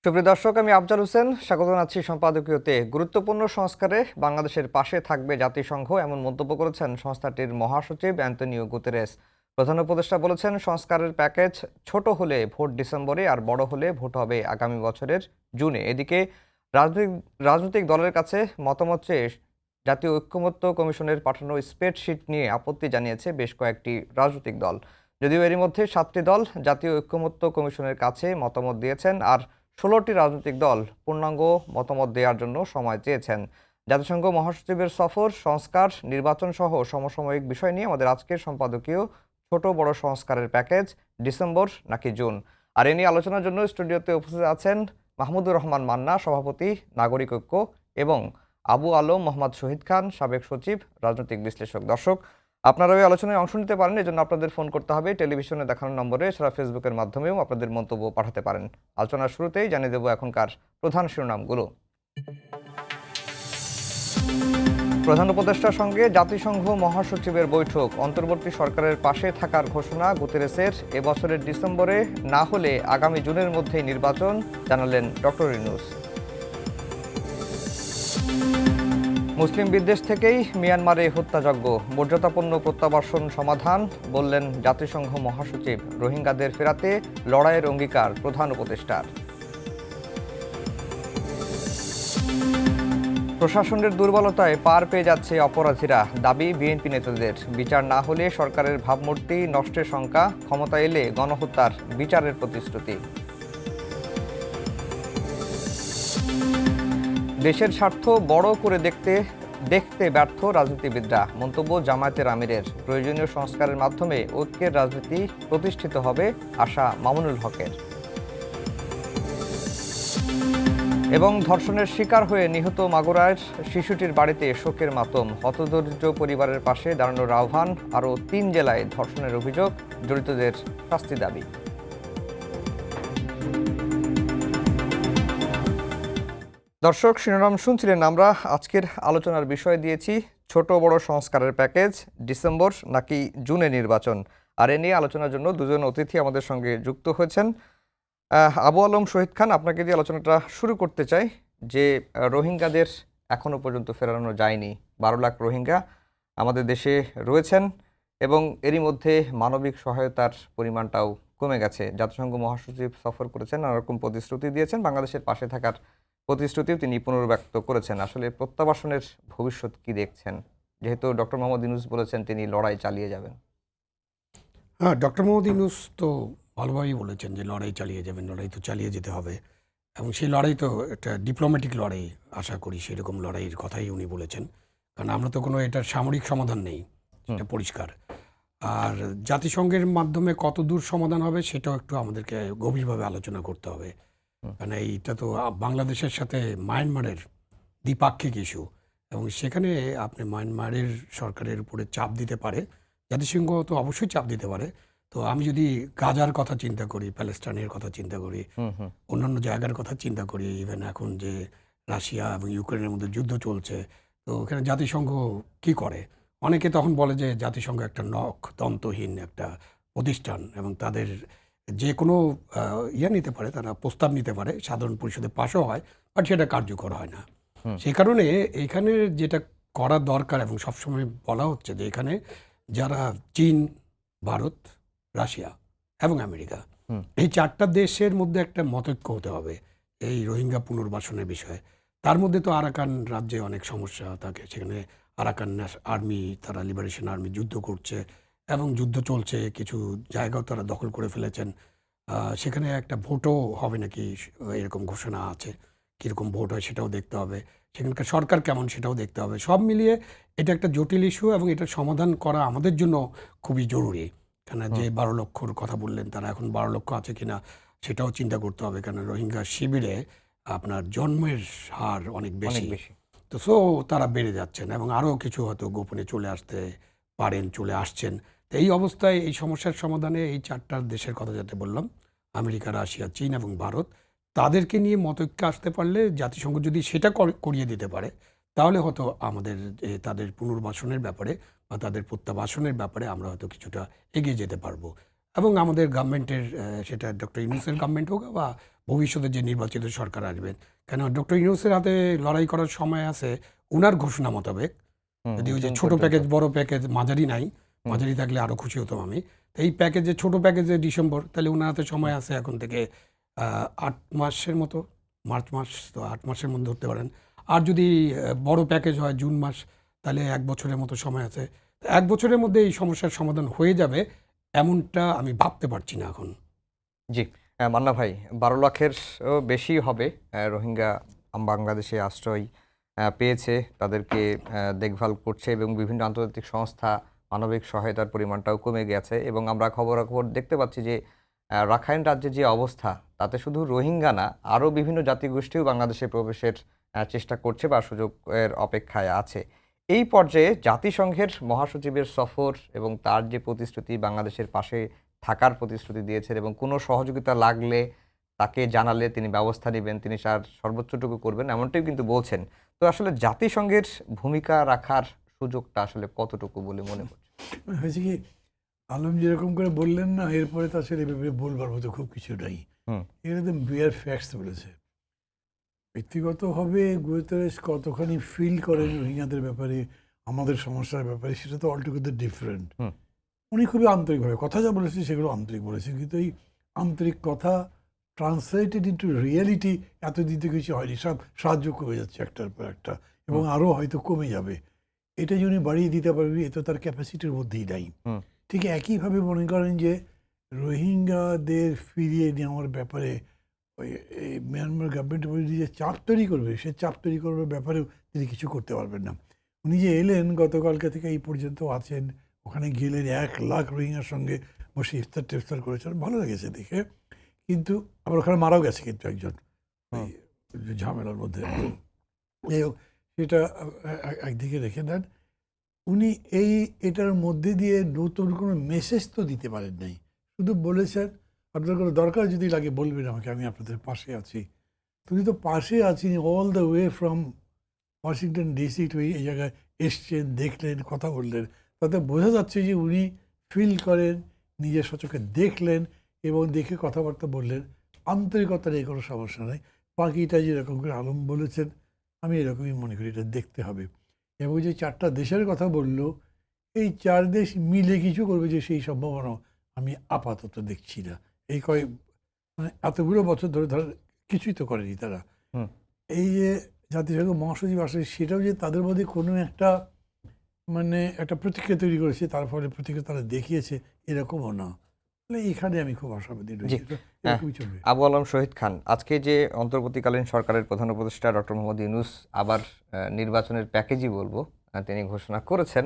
সুপ্রিয় দর্শক, আমি আফজাল হোসেন স্বাগত জানাচ্ছি সম্পাদকীয়তে। গুরুত্বপূর্ণ সংস্কারে বাংলাদেশের পাশে থাকবে জাতিসংঘ, এমন মন্তব্য করেছেন সংস্থাটির মহাসচিব অ্যান্তনিও গুতেরেস। প্রধান উপদেষ্টা বলেছেন, সংস্কারের প্যাকেজ ছোট হলে ভোট ডিসেম্বরে, আর বড় হলে ভোট হবে আগামী বছরের জুনে। এদিকে রাজনৈতিক রাজনৈতিক দলের কাছে মতামত চেয়ে জাতীয় ঐক্যমত্য কমিশনের পাঠানো স্প্রেডশিট নিয়ে আপত্তি জানিয়েছে বেশ কয়েকটি রাজনৈতিক দল। যদিও এরই মধ্যে 7টি দল জাতীয় ঐক্যমত্য কমিশনের কাছে মতামত দিয়েছেন, আর 16টি রাজনৈতিক দল পূর্ণাঙ্গ মতামত দেওয়ার জন্য সময় চেয়েছেন। জাতিসংঘ মহাসচিবের সফর, সংস্কার, নির্বাচন সহ সমসাময়িক বিষয় নিয়ে আমাদের আজকের সম্পাদকীয় ছোট বড় সংস্কারের প্যাকেজ ডিসেম্বর নাকি জুন। আর এ নিয়ে আলোচনার জন্য স্টুডিওতে উপস্থিত আছেন মাহমুদুর রহমান মান্না, সভাপতি নাগরিক ঐক্য, এবং আবু আলম মোহাম্মদ শহীদ খান, সাবেক সচিব, রাজনৈতিক বিশ্লেষক। দর্শক, আপনারা ওই আলোচনায় অংশ নিতে পারেন, এজন্য আপনাদের ফোন করতে হবে টেলিভিশনে দেখানো নম্বরে, এছাড়া ফেসবুকের মাধ্যমেও আপনাদের মন্তব্য পাঠাতে পারেন। আলোচনার শুরুতেই জানিয়ে দেব এখনকার প্রধান শিরোনামগুলো। প্রধান উপদেষ্টার সঙ্গে জাতিসংঘ মহাসচিবের বৈঠক, অন্তর্বর্তী সরকারের পাশে থাকার ঘোষণা গুতেরেসের। এবছরের ডিসেম্বরে না হলে আগামী জুনের মধ্যেই নির্বাচন, জানালেন ডক্টর ইউনূস। মুসলিম বিদ্বেষ থেকেই মিয়ানমারে হত্যাযজ্ঞ, মর্যাদাপূর্ণ প্রত্যাবাসন সমাধান, বললেন জাতিসংঘ মহাসচিব। রোহিঙ্গাদের ফেরাতে লড়াইয়ের অঙ্গীকার প্রধান উপদেষ্টার। প্রশাসনের দুর্বলতায় পার পেয়ে যাচ্ছে অপরাধীরা, দাবি বিএনপি নেতাদের। বিচার না হলে সরকারের ভাবমূর্তি নষ্টের শঙ্কা, ক্ষমতা এলে গণহত্যার বিচারের প্রতিশ্রুতি। দেশের স্বার্থ বড় করে দেখতে ব্যর্থ রাজনীতিবিদরা, মন্তব্য জামায়াতের আমিরের। প্রয়োজনীয় সংস্কারের মাধ্যমে ঐক্যের রাজনীতি প্রতিষ্ঠিত হবে, আশা মামুনুল হকের। এবং ধর্ষণের শিকার হয়ে নিহত মাগুরার শিশুটির বাড়িতে শোকের মাতম, হতদরিদ্র পরিবারের পাশে দাঁড়ানোর আহ্বান। আরও 3 জেলায় ধর্ষণের অভিযোগ, জড়িতদের শাস্তি দাবি। দর্শক, শিরোনাম শুনছিলেন। আমরা আজকের আলোচনার বিষয় দিয়েছি ছোট বড় সংস্কারের প্যাকেজ, ডিসেম্বর নাকি জুনে নির্বাচন। আর এ নিয়ে আলোচনার জন্য দুজন অতিথি আমাদের সঙ্গে যুক্ত হয়েছেন। আবু আলম শহীদ খান, আপনাকে দিয়ে আলোচনাটা শুরু করতে চাই যে রোহিঙ্গাদের এখনও পর্যন্ত ফেরানো যায়নি। 12 লাখ রোহিঙ্গা আমাদের দেশে রয়েছেন, এবং এরই মধ্যে মানবিক সহায়তার পরিমাণটাও কমে গেছে। জাতিসংঘ মহাসচিব সফর করেছেন, নানা রকম প্রতিশ্রুতি দিয়েছেন, বাংলাদেশের পাশে থাকার প্রতিশ্রুতিও তিনি পুনর্ব্যক্ত করেছেন। আসলে প্রত্যাবাসনের ভবিষ্যৎ কি দেখছেন, যেহেতু ডক্টর মোহাম্মদ ইউনূস বলেছেন তিনি লড়াই চালিয়ে যাবেন? হ্যাঁ, ডক্টর মোহাম্মদ ইউনূস তো ভালোভাবেই বলেছেন যে লড়াই চালিয়ে যাবেন, লড়াই তো চালিয়ে যেতে হবে, এবং সেই লড়াই তো একটা ডিপ্লোম্যাটিক লড়াই, আশা করি সেরকম লড়াইয়ের কথাই উনি বলেছেন। কারণ আমরা তো কোনো এটার সামরিক সমাধান নেই, এটা পরিষ্কার। আর জাতিসংঘের মাধ্যমে কত দূর সমাধান হবে সেটাও একটু আমাদেরকে গভীরভাবে আলোচনা করতে হবে। কারণ এইটা তো বাংলাদেশের সাথে মায়ানমারের দ্বিপাক্ষিক ইস্যু, এবং সেখানে আপনি মায়ানমারের সরকারের উপরে চাপ দিতে পারে, জাতিসংঘ তো অবশ্যই চাপ দিতে পারে। তো আমি যদি গাজার কথা চিন্তা করি, প্যালেস্টাইনের কথা চিন্তা করি, অন্যান্য জায়গার কথা চিন্তা করি, ইভেন এখন যে রাশিয়া এবং ইউক্রেনের মধ্যে যুদ্ধ চলছে, তো ওখানে জাতিসংঘ কি করে? অনেকে তখন বলে যে জাতিসংঘ একটা দন্তহীন একটা প্রতিষ্ঠান, এবং তাদের যে কোনো নিতে পারে, তারা প্রস্তাব নিতে পারে, সাধারণ পরিষদে পাশও হয়, বাট সেটা কার্যকর হয় না। সেই কারণে এখানে যেটা করা দরকার, এবং সবসময় বলা হচ্ছে যে এখানে যারা চীন, ভারত, রাশিয়া এবং আমেরিকা, এই 4টা দেশের মধ্যে একটা মতৈক্য হতে হবে এই রোহিঙ্গা পুনর্বাসনের বিষয়ে। তার মধ্যে তো আরাকান রাজ্যে অনেক সমস্যা থাকে, সেখানে আরাকান আর্মি, তারা লিবারেশন আর্মি যুদ্ধ করছে, এবং যুদ্ধ চলছে, কিছু জায়গাও তারা দখল করে ফেলেছেন। সেখানে একটা ভোটও হবে নাকি এরকম ঘোষণা আছে, কীরকম ভোট হয় সেটাও দেখতে হবে, সেখানকার সরকার কেমন সেটাও দেখতে হবে। সব মিলিয়ে এটা একটা জটিল ইস্যু, এবং এটার সমাধান করা আমাদের জন্য খুবই জরুরি। কেন যে 12 লক্ষর কথা বললেন, তারা এখন 12 লক্ষ আছে কিনা সেটাও চিন্তা করতে হবে, কেন রোহিঙ্গা শিবিরে আপনার জন্মের হার অনেক বেশি। তো তারা বেড়ে যাচ্ছেন, এবং আরও কিছু হয়তো গোপনে চলে আসতে পারেন, চলে আসছেন। তো এই অবস্থায় এই সমস্যার সমাধানে এই 4টা দেশের কথা যাতে বললাম, আমেরিকা, রাশিয়া, চীন এবং ভারত, তাদেরকে নিয়ে মতৈক্যে আসতে পারলে, জাতিসংঘ যদি সেটা করিয়ে দিতে পারে, তাহলে হয়তো আমাদের তাদের পুনর্বাসনের ব্যাপারে বা তাদের প্রত্যাবাসনের ব্যাপারে আমরা হয়তো কিছুটা এগিয়ে যেতে পারবো। এবং আমাদের গভর্নমেন্টের সেটা ডক্টর ইউনূসের গভর্নমেন্ট হোক বা ভবিষ্যতে যে নির্বাচিত সরকার আসবেন, কেন ডক্টর ইউনূসের হাতে লড়াই করার সময় আছে উনার ঘোষণা মোতাবেক। যদি ওই যে জুন ছোট পর্যন্ত। প্যাকেজ বড় প্যাকেজ মাঝারি নাই, মাঝারি থাকলে আরও খুশি হতাম আমি। তো এই প্যাকেজে ছোট প্যাকেজে ডিসেম্বর, তাহলে ওনার হাতে সময় আছে এখন থেকে 8 মাসের মতো, মার্চ মাস, তো 8 মাসের মধ্যে ধরতে পারেন। আর যদি বড় প্যাকেজ হয় জুন মাস, তাহলে 1 বছরের মতো সময় আছে। 1 বছরের মধ্যে এই সমস্যার সমাধান হয়ে যাবে এমনটা আমি ভাবতে পারছি না এখন। জি, মান্না ভাই, 12 লাখের বেশি হবে রোহিঙ্গা বাংলাদেশে আশ্রয় পেয়েছে, তাদেরকে দেখভাল করছে এবং বিভিন্ন আন্তর্জাতিক সংস্থা মানবিক সহায়তার পরিমাণটাও কমে গেছে এবং আমরা খবরাখবর দেখতে পাচ্ছি যে রাখাইন রাজ্যে যে অবস্থা, তাতে শুধু রোহিঙ্গা না, আরও বিভিন্ন জাতিগোষ্ঠীও বাংলাদেশে প্রবেশের চেষ্টা করছে বা সুযোগের অপেক্ষায় আছে। এই পর্যায়ে জাতিসংঘের মহাসচিবের সফর এবং তার যে প্রতিশ্রুতি, বাংলাদেশের পাশে থাকার প্রতিশ্রুতি দিয়েছেন এবং কোনো সহযোগিতা লাগলে তাকে জানালে তিনি ব্যবস্থা নেবেন, তিনি তার সর্বোচ্চটুকু করবেন, এমনটাই কিন্তু বলছেন। তো আসলে জাতিসংঘের ভূমিকা রাখার সুযোগটা আসলে কতটুকু বলে মনে করছেন? হয়েছে কি, আলম যেরকম করে বললেন না, এরপরে তো আসলে ব্যাপারে বলবার মতো খুব কিছু নাই। হুম এগুলো তো বিয়ার ফ্যাক্টস বলেছে। ব্যক্তিগতভাবে গুতেরেস কতখানি ফিল করেন রোহিঙ্গাদের ব্যাপারে, আমাদের সমস্যার ব্যাপারে, সেটা তো অলটুগেদার ডিফারেন্ট। হুম উনি খুবই আন্তরিকভাবে কথা যা বলেছেন সেগুলো আন্তরিক বলেছেন, কিন্তু এই আন্তরিক কথা ট্রান্সলেটেড ইন্টু রিয়েলিটি এতদিন তো কিছু হয়নি, সব সাহায্য কমে যাচ্ছে একটার পর একটা, এবং আরও হয়তো কমে যাবে। এটা যে উনি বাড়িয়ে দিতে পারবেন এ তো তার ক্যাপাসিটির মধ্যেই নাই। হুম ঠিক একইভাবে মনে করেন যে রোহিঙ্গাদের ফিরিয়ে নেওয়ার ব্যাপারে ওই এই মিয়ানমার গভর্নমেন্ট যে চাপ তৈরি করবে, সে চাপ তৈরি করবার ব্যাপারেও তিনি কিছু করতে পারবেন না। উনি যে এলেন গতকালকে থেকে এই পর্যন্ত আছেন, ওখানে গেলেন 1 লাখ রোহিঙ্গার সঙ্গে বসে ইফতার টিফতার করেছেন, ভালো লেগেছে দেখে। কিন্তু আবার ওখানে মারাও গেছে কিন্তু একজন ওই ঝামেলার মধ্যে। যাই হোক, সেটা একদিকে রেখে দেন। উনি এটার মধ্যে দিয়ে নতুন কোনো মেসেজ তো দিতে পারেন নাই, শুধু বলেছেন আপনার কোনো দরকার যদি লাগে বলবেন আমাকে, আমি আপনাদের পাশে আছি। উনি তো পাশে আছেন all the way from Washington DC two এই জায়গায় এসছেন, দেখলেন, কথা বললেন, তাতে বোঝা যাচ্ছে যে উনি ফিল করেন, নিজের সচক্ষে দেখলেন এবং দেখে কথাবার্তা বললেন। আন্তরিকতা নিয়ে কোনো সমস্যা নেই। বাকিটা যেরকম করে আলম বলেছেন আমি এরকমই মনে করি, এটা দেখতে হবে। এবং যে 4টা দেশের কথা বললো, এই 4 দেশ মিলে কিছু করবে যে সেই সম্ভাবনা আমি আপাতত দেখছি না। এই মানে এতগুলো বছর ধরে কিছুই তো করেনি তারা। হুম এই যে জাতিসংঘ মহাসচিব আসে, সেটাও যে তাদের মধ্যে কোনো একটা মানে একটা প্রতিক্রিয়া তৈরি করেছে, তার ফলে প্রতিক্রিয়া তারা দেখিয়েছে, এরকমও না। মানে এখানে আমি খুব আশাবাদী জি, রয়েছি, এরকমই চলবে। আবু আলম শহীদ খান, আজকে যে অন্তর্বর্তীকালীন সরকারের প্রধান উপদেষ্টা ডক্টর মোহাম্মদ ইউনূস আবার নির্বাচনের প্যাকেজই বলবো তিনি ঘোষণা করেছেন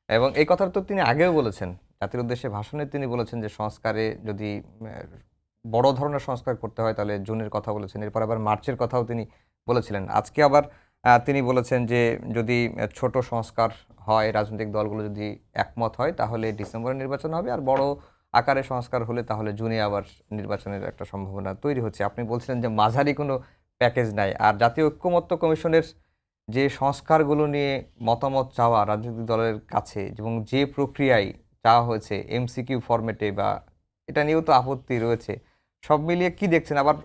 এবং এই কথাটা তো তিনি আগেও বলেছেন, জাতির উদ্দেশ্যে ভাষণে তিনি বলেছেন যে সংস্কারে যদি বড় ধরনের সংস্কার করতে হয় তাহলে জুনের কথা বলেছেন, এরপর আবার মার্চের কথাও তিনি বলেছিলেন। আজকে আবার তিনি বলেছেন যে যদি ছোট সংস্কার হয়, রাজনৈতিক দলগুলো যদি একমত হয় তাহলে ডিসেম্বরে নির্বাচন হবে, আর বড় আকারে সংস্কার হলে তাহলে জুনে আবার নির্বাচনের একটা সম্ভাবনা তৈরি হচ্ছে। আপনি বলছিলেন যে মাঝারি কোনো প্যাকেজ নাই, আর জাতীয় ঐক্যমত্য কমিশনের যে সংস্কারগুলো নিয়ে মতামত চাওয়া রাজনৈতিক দলের কাছে এবং যে প্রক্রিয়ায় চাওয়া হয়েছে এমসিকিউ ফরম্যাটে, বা এটা নিয়েও তো আপত্তি রয়েছে। সব মিলিয়ে কি দেখছেন? আবার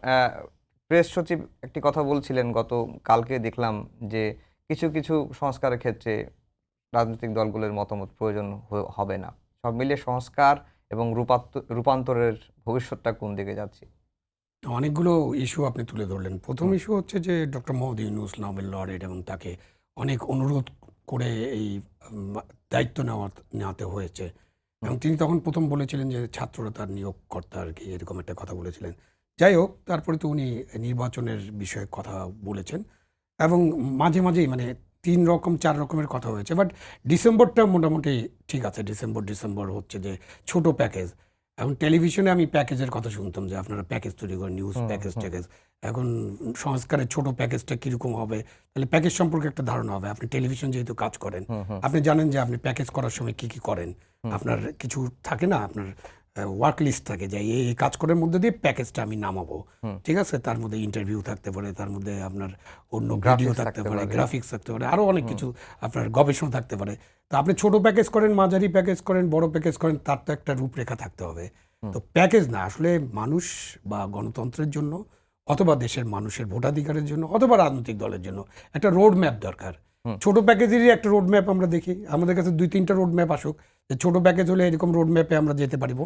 প্রেস সচিব একটি কথা বলছিলেন গত কালকে, দেখলাম যে কিছু কিছু সংস্কারের ক্ষেত্রে রাজনৈতিক দলগুলোর মতামত প্রয়োজন হবে না। সব মিলিয়ে সংস্কার এবং রূপান্তরের ভবিষ্যৎটা কোন দিকে যাচ্ছে? অনেকগুলো ইস্যু আপনি তুলে ধরলেন। প্রথম ইস্যু হচ্ছে যে doctor Mohammad Yunus Nobel laureate এবং তাকে অনেক অনুরোধ করে এই দায়িত্ব নেওয়াতে হয়েছে এবং তিনি তখন প্রথম বলেছিলেন যে ছাত্ররা তার নিয়োগকর্তা আর কি, এরকম একটা কথা বলেছিলেন। যাই হোক, তারপরে তো উনি নির্বাচনের বিষয়ে কথা বলেছেন এবং মাঝে মাঝেই মানে 3 রকম 4 রকমের কথা হয়েছে। বাট ডিসেম্বরটা মোটামুটি ঠিক আছে। ডিসেম্বর হচ্ছে যে ছোট প্যাকেজ। এখন টেলিভিশনে আমি প্যাকেজের কথা শুনতাম যে আপনারা প্যাকেজ তৈরি করেন, নিউজ প্যাকেজ ট্যাকেজ। এখন সংস্কারের ছোট প্যাকেজটা কীরকম হবে, তাহলে প্যাকেজ সম্পর্কে একটা ধারণা হবে। আপনি টেলিভিশন যেহেতু কাজ করেন, আপনি জানেন যে আপনি প্যাকেজ করার সময় কী কী করেন। আপনার কিছু থাকে না, আপনার ওয়ার্ক লিস্ট থাকে যে এই কাজ করার মধ্যে দিয়ে প্যাকেজটা আমি নামাবো, ঠিক আছে? তার মধ্যে ইন্টারভিউ থাকতে পারে, তার মধ্যে আপনার অন্য ভিডিও থাকতে পারে, গ্রাফিক্স থাকতে পারে, আরও অনেক কিছু আপনার গবেষণা থাকতে পারে। তো আপনি ছোট প্যাকেজ করেন, মাঝারি প্যাকেজ করেন, বড় প্যাকেজ করেন, তার তো একটা রূপরেখা থাকতে হবে। তো প্যাকেজ না, আসলে মানুষ বা গণতন্ত্রের জন্য অথবা দেশের মানুষের ভোটাধিকারের জন্য অথবা রাজনৈতিক দলের জন্য একটা রোড ম্যাপ দরকার। ছোট প্যাকেজেরই একটা রোড ম্যাপ আমরা দেখি, আমাদের কাছে 2-3টা রোড ম্যাপ আসুক, যে ছোট প্যাকেজ হলে এরকম রোড ম্যাপে আমরা যেতে পারবো।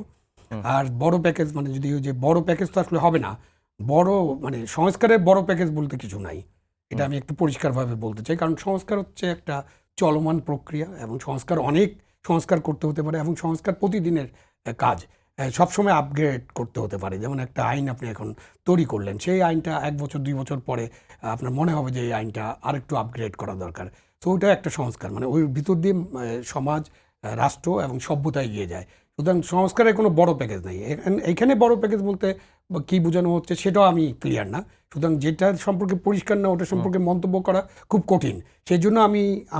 আর বড় প্যাকেজ মানে যদি ওই যে বড় প্যাকেজ তো আসলে হবে না, বড় মানে সংস্কারের বড় প্যাকেজ বলতে কিছু নাই, এটা আমি একটু পরিষ্কারভাবে বলতে চাই। কারণ সংস্কার হচ্ছে একটা চলমান প্রক্রিয়া এবং অনেক সংস্কার করতে হতে পারে এবং সংস্কার প্রতিদিনের কাজ, সবসময় আপগ্রেড করতে হতে পারে। যেমন একটা আইন আপনি এখন তৈরি করলেন, সেই আইনটা 1 বছর 2 বছর পরে আপনার মনে হবে যে এই আইনটা আরেকটু আপগ্রেড করা দরকার। তো ওইটা একটা সংস্কার, মানে ওই ভিতর দিয়ে সমাজ, রাষ্ট্র এবং সভ্যতা এগিয়ে যায়। সুতরাং সংস্কারের কোনো বড় প্যাকেজ নেই এইখানে। বড় প্যাকেজ বলতে কী বোঝানো হচ্ছে সেটাও আমি ক্লিয়ার না। সুতরাং যেটা সম্পর্কে পরিষ্কার না ওটা সম্পর্কে মন্তব্য করা খুব কঠিন। সেই জন্য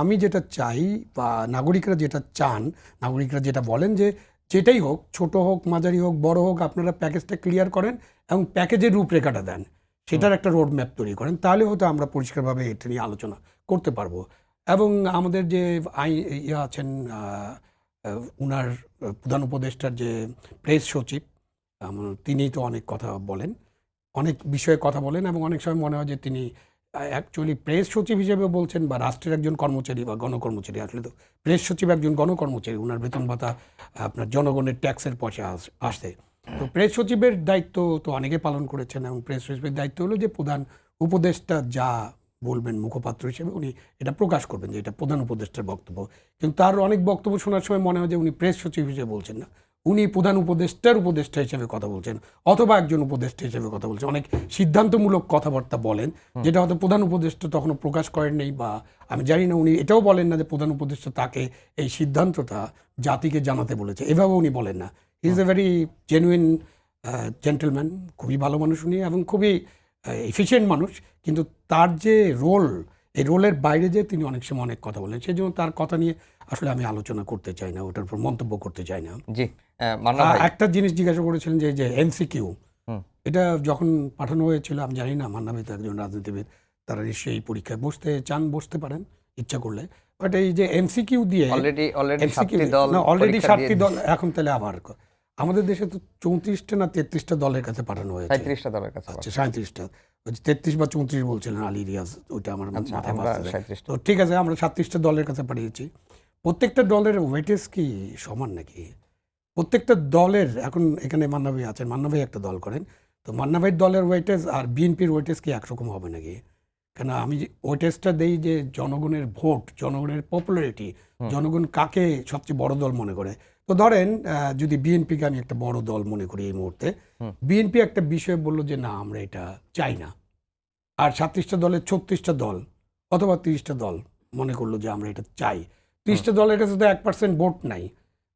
আমি যেটা চাই বা নাগরিকরা যেটা চান, নাগরিকরা যেটা বলেন যে যেটাই হোক, ছোট হোক মাঝারি হোক বড় হোক, আপনারা প্যাকেজটা ক্লিয়ার করেন এবং প্যাকেজের রূপরেখাটা দেন, সেটার একটা রোড ম্যাপ তৈরি করেন, তাহলে হয়তো আমরা পরিষ্কারভাবে এটা নিয়ে আলোচনা করতে পারবো। এবং আমাদের যে আছেন উনার প্রধান উপদেষ্টার যে প্রেস সচিব, তিনি তো অনেক কথা বলেন, অনেক বিষয়ে কথা বলেন এবং অনেক সময় মনে হয় যে তিনি অ্যাকচুয়ালি প্রেস সচিব হিসেবে বলছেন বা রাষ্ট্রের একজন কর্মচারী বা গণকর্মচারী। আসলে তো প্রেস সচিব একজন গণকর্মচারী, ওনার বেতন ভাতা আপনার জনগণের ট্যাক্সের পয়সা আসে। তো প্রেস সচিবের দায়িত্ব তো অনেকে পালন করেছেন এবং প্রেস সচিবের দায়িত্ব হলো যে প্রধান উপদেষ্টা যা বলবেন মুখপাত্র হিসেবে উনি এটা প্রকাশ করবেন যে এটা প্রধান উপদেষ্টার বক্তব্য। কিন্তু তার অনেক বক্তব্য শোনার সময় মনে হয় যে উনি প্রেস সচিব হিসেবে বলছেন না, উনি প্রধান উপদেষ্টার উপদেষ্টা হিসেবে কথা বলছেন অথবা একজন উপদেষ্টা হিসেবে কথা বলছেন। অনেক সিদ্ধান্তমূলক কথাবার্তা বলেন যেটা হয়তো প্রধান উপদেষ্টা তখনও প্রকাশ করেন নেই, বা আমি জানি না উনি এটাও বলেন না যে প্রধান উপদেষ্টা তাকে এই সিদ্ধান্তটা জাতিকে জানাতে বলেছে, এভাবে উনি বলেন না। He is a very genuine gentleman, খুবই ভালো মানুষ উনি এবং খুবই এফিশিয়েন্ট মানুষ। কিন্তু তার যে রোল, এই রোলের বাইরে যে তিনি অনেক সময় অনেক কথা বলেন, সেই জন্য তার কথা নিয়ে আসলে আমি আলোচনা করতে চাই না, ওটার উপর মন্তব্য করতে চাই না। জি, মান্না ভাই, একটা জিনিস জিজ্ঞাসা করেছিলেন যে এমসিকিউ, এটা যখন পাঠানো হয়েছিল আমি জানি না, মান্না ভাই তো একজন রাজনীতিবিদ, তারা নিশ্চয়ই এই পরীক্ষায় বসতে চান, বসতে পারেন ইচ্ছা করলে। বাট এই যে এমসিকিউ দিয়ে অলরেডি MCQ 7টি দল অলরেডি পরীক্ষা 7টি দিয়ে দল, এখন তাহলে আবার আমাদের দেশে তো 34টা না 33টা দলের কাছে পাঠানো হয়েছে। 37টা দলের কাছে। আচ্ছা 37টা, 33 বা 34 বলছিলেন আলী রিয়াজ, ওইটা আমার মাথায় আমরা বাজছে। 37টা। তো ঠিক আছে, আমরা 37টা দলের কাছে পাঠিয়েছি। প্রত্যেকটা দলের ওয়েটেজ কি সমান নাকি? প্রত্যেকটা দলের, এখন এখানে মান্না ভাই আছেন, মান্না ভাই একটা দল করেন, তো মান্না ভাইয়ের দলের ওয়েটেজ আর বিএনপির ওয়েটেজ কি একরকম হবে নাকি? কেন আমি যে ওয়েটেজটা দেই যে জনগণের ভোট, জনগণের পপুলারিটি, জনগণ কাকে সবচেয়ে বড় দল মনে করে। তো ধরেন যদি বিএনপিকে আমি একটা বড় দল মনে করি এই মুহূর্তে, বিএনপি একটা বিষয় বললো যে না আমরা এটা চাই না, আর 37টা দলের 36টা দল অথবা 30টা দল মনে করলো যে আমরা এটা চাই। 30টা দলের কাছে তো 1% ভোট নাই,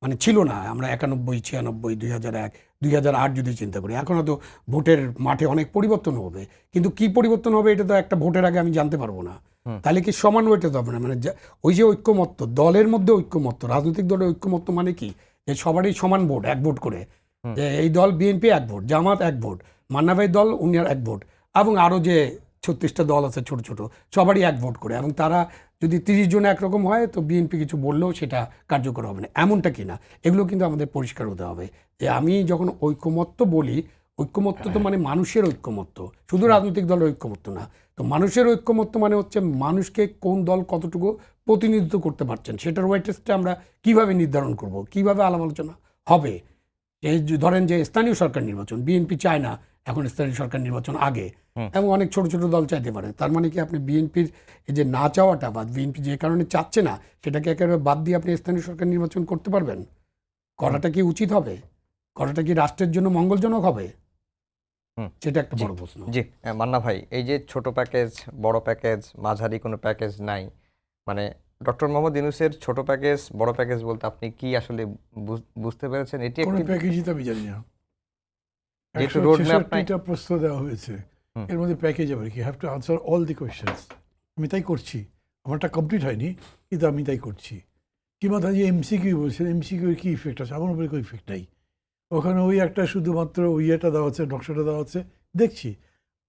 মানে ছিল না। আমরা 91, 96, 2001, 2008 যদি চিন্তা করি, এখন তো ভোটের মাঠে অনেক পরিবর্তন হবে, কিন্তু কি পরিবর্তন হবে এটা তো একটা ভোটের আগে আমি জানতে পারবো না। তাহলে কি সমান ওয়েটে হবে না? মানে ওই যে ঐক্যমত্য, দলের মধ্যে ঐক্যমত্য, রাজনৈতিক দলের ঐক্যমত্য মানে কি, যে সবারই সমান ভোট, 1 ভোট করে, যে এই দল বিএনপি 1 ভোট, জামাত 1 ভোট, মান্না ভাই দল উনি 1 ভোট, এবং আরও যে 36টা দল আছে ছোট ছোট, সবারই 1 ভোট করে, এবং তারা যদি 30 জন একরকম হয় তো বিএনপি কিছু বললেও সেটা কার্যকর হবে না, এমনটা কি না? এগুলো কিন্তু আমাদের পরিষ্কার হতে হবে যে আমি যখন ঐক্যমত্য বলি, ঐক্যমত্য তো মানে মানুষের ঐক্যমত্য, শুধু রাজনৈতিক দলের ঐক্যমত্য না। তো মানুষের ঐক্যমত্য মানে হচ্ছে মানুষকে কোন দল কতটুকু প্রতিনিধিত্ব করতে পারছেন, সেটার ওয়েটেজটা আমরা কিভাবে নির্ধারণ করব, কিভাবে আলাপ আলোচনা হবে। এই ধরেন যে স্থানীয় সরকার নির্বাচন, বিএনপি চায় না এখন স্থানীয় সরকার নির্বাচন আগে, এবং অনেক ছোট ছোট দল চাইতে পারে। তার মানে কি আপনি বিএনপির এই যে না চাওয়াটা বা বিএনপি যে কারণে চাচ্ছে না সেটাকে একেবারে বাদ দিয়ে আপনি স্থানীয় সরকার নির্বাচন করতে পারবেন? করাটা কি উচিত হবে? করাটা কি রাষ্ট্রের জন্য মঙ্গলজনক হবে? সেটা একটা বড় প্রশ্ন। জি, মান্না ভাই, এই যে ছোট প্যাকেজ, বড় প্যাকেজ, মাঝারি কোনো প্যাকেজ নাই, মানে ডক্টর মোহাম্মদ ইউনূসের ছোট প্যাকেজ, বড় প্যাকেজ বলতে আপনি কি আসলে বুঝতে পেরেছেন? এটি কোনো একটি প্যাকেজই তো আমি জানি না। যেহেতু রোড ম্যাপ নাই, 166টা প্রশ্ন দেওয়া হয়েছে, এর মধ্যে প্যাকেজ আবার কি? Have to answer all the questions. আমি তাই করছি, আমারটা কমপ্লিট হয়নি কিন্তু আমি তাই করছি। কিংবা ধরেন যে এমসিকিউ বলছেন, এমসিকিউর কী ইফেক্ট আছে? আমার উপরে কোনো ইফেক্ট নাই, ওখানে ওই একটা শুধুমাত্র ইয়েটা দেওয়া হচ্ছে, নকশাটা দেওয়া হচ্ছে, দেখছি।